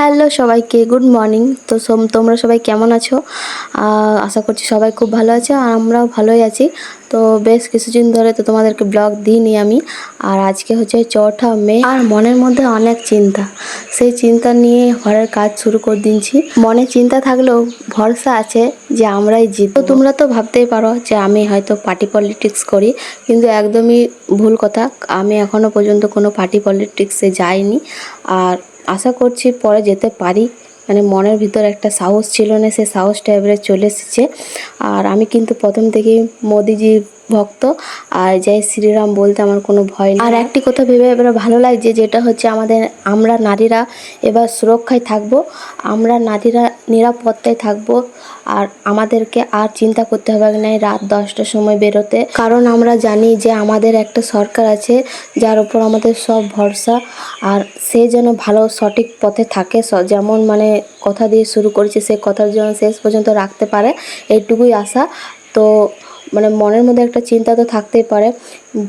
Hello সবাইকে, good morning. তো তোমরা সবাই কেমন আছো? আশা করছি সবাই খুব ভালো আছে, আর আমরাও ভালোই আছি। তো বেশ কিছুদিন ধরে তো তোমাদেরকে ব্লগ দিইনি আমি। আর আজকে হচ্ছে 4ঠা মে, আর মনের মধ্যে অনেক চিন্তা। সেই চিন্তা নিয়ে ঘরের কাজ শুরু করে দিয়েছি। মনে চিন্তা থাকলেও ভরসা আছে যে আমরাই জিতবো। তো তোমরা তো ভাবতেই পারো যে আমি হয়তো পার্টি পলিটিক্স করি, কিন্তু একদমই ভুল কথা। আমি এখনো পর্যন্ত কোনো পার্টি পলিটিক্সে যাইনি, আর আশা করছি পরে যেতে পারি। মানে মনের ভিতর একটা সাহস ছিল না, সে সাহসটা এবারে চলে এসেছে। আর আমি কিন্তু প্রথম থেকেই মোদিজির ভক্ত, আর জয় শ্রীরাম বলতে আমার কোনো ভয় নেই। আর একটি কথা ভেবে এবারে ভালো লাগছে, যেটা হচ্ছে আমরা নারীরা এবার সুরক্ষায় থাকবো, আমরা নারীরা নিরাপত্তায় থাকবো। আর আমাদেরকে আর চিন্তা করতে হবে না রাত 10টার সময় বেরোতে, কারণ আমরা জানি যে আমাদের একটা সরকার আছে যার উপর আমাদের সব ভরসা। আর সে যেন ভালো সঠিক পথে থাকে, যেমন মানে কথা দিয়ে শুরু করেছে সে কথার যেন শেষ পর্যন্ত রাখতে পারে, এইটুকুই আশা। তো মানে মনের মধ্যে একটা চিন্তা তো থাকতেই পারে,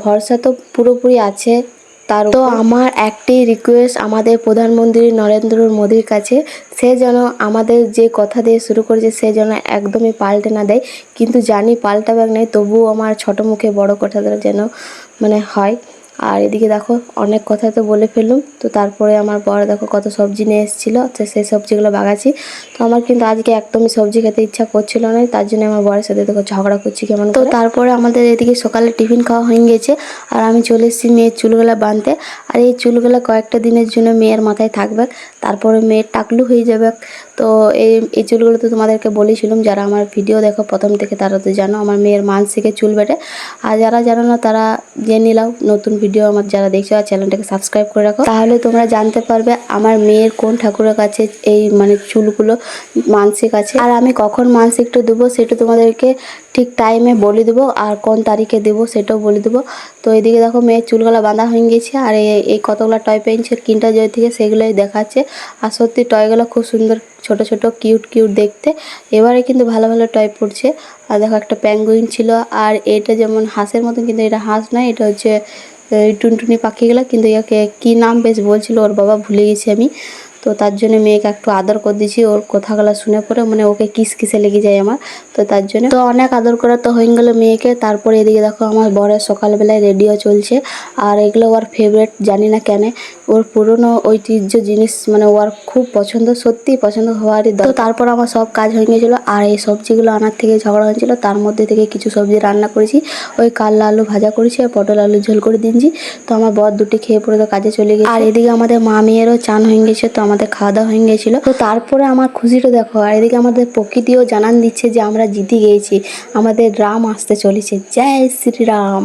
ভরসা তো পুরোপুরি আছে তার। তো আমার একটি রিকোয়েস্ট আমাদের প্রধানমন্ত্রী নরেন্দ্র মোদীর কাছে, সে যেন আমাদের যে কথা দিয়ে শুরু করেছে সে যেন একদমই পাল্টে না দেয়। কিন্তু জানি পাল্টাবে নেই, তবুও আমার ছোটো মুখে বড় কথাটা যেন মানে হয়। আর এদিকে দেখো অনেক কথা তো বলে ফেললাম। তো তারপরে আমার বর দেখো কত সবজি নিয়ে এসেছিলো, তো সেই সবজিগুলো বাগাচ্ছি। তো আমার কিন্তু আজকে একদমই সবজি খেতে ইচ্ছা করছিল না, তার জন্য আমার বরের সাথে দেখো ঝগড়া করছি কেমন। তো তারপরে আমাদের এদিকে সকালে টিফিন খাওয়া হয়ে গেছে, আর আমি চলে এসেছি মেয়ের চুলগুলো বাঁধতে। আর এই চুলগুলো কয়েকটা দিনের জন্য মেয়ের মাথায় থাকবে, তারপরে মেয়ের টাকলু হয়ে যাবে। তো এই চুলগুলো তো তোমাদেরকে বলেছিলাম, যারা আমার ভিডিও দেখো প্রথম থেকে তারা তো জানো আমার মেয়ের মানসিকে চুল বেটে। আর যারা জানো না তারা জেনে নিলাও, নতুন ভিডিও আমার যারা দেখছো আর চ্যানেলটাকে সাবস্ক্রাইব করে রাখো, তাহলে তোমরা জানতে পারবে আমার মেয়ের কোন ঠাকুরের কাছে এই মানে চুলগুলো মানসিক আছে। আর আমি কখন মানসিকটা দেবো সেটা তোমাদেরকে ঠিক টাইমে বলে দেবো, আর কোন তারিখে দেবো সেটাও বলে দেবো। তো এদিকে দেখো মেয়ের চুলগুলো বাঁধা হয়ে গেছে, আর এই কতগুলো টয় পেয়েছে কিনটা জয় থেকে, সেগুলোই দেখাচ্ছে। আর সত্যি টয়গুলো খুব সুন্দর, ছোট ছোট কিউট কিউট দেখতে। এবারে কিন্তু ভালো ভালো টয় পড়ছে। আর দেখো একটা প্যাঙ্গুইন ছিল, আর এটা যেমন হাঁসের মতন, কিন্তু এটা হাঁস নয়, এটা হচ্ছে টুনটুনি পাখিগুলো। কিন্তু একে কী নাম বেশ বলছিল ওর বাবা, ভুলে গেছি আমি। তো তার জন্য মেয়েকে একটু আদর করে দিয়েছি, ওর কথাগুলো শুনে পরে মানে ওকে কিসে লেগে যায় আমার। তো তার জন্য তো অনেক আদর করা তো হয়ে গেলো মেয়েকে। তারপরে এদিকে দেখো আমার বরের সকালবেলায় রেডিও চলছে, আর এগুলো ওর ফেভারিট, জানি না কেন। ওর পুরনো ঐতিহ্য জিনিস মানে ওর খুব পছন্দ, সত্যিই পছন্দ হওয়ারই দরকার। তো তারপর আমার সব কাজ হয়ে গেছিলো, আর এই সবজিগুলো আনার থেকে ঝগড়া হয়েছিল, তার মধ্যে থেকে কিছু সবজি রান্না করেছি। ওই কাল্লা আলু ভাজা করেছি আর পটল আলু ঝোল করে দিয়েছি। তো আমার বর দুটি খেয়ে পরে তো কাজে চলে গেছে। আর এদিকে আমাদের মা মেয়েরও চান হয়ে গেছে, তো আমাদের খাওয়া দাওয়া হয়ে গেছিলো। তো তারপরে আমার খুশিটা দেখো, আর এদিকে আমাদের প্রকৃতিও জানান দিচ্ছে যে আমরা জিতে গিয়েছি, আমাদের রাম আসতে চলেছে, জয় শ্রীরাম।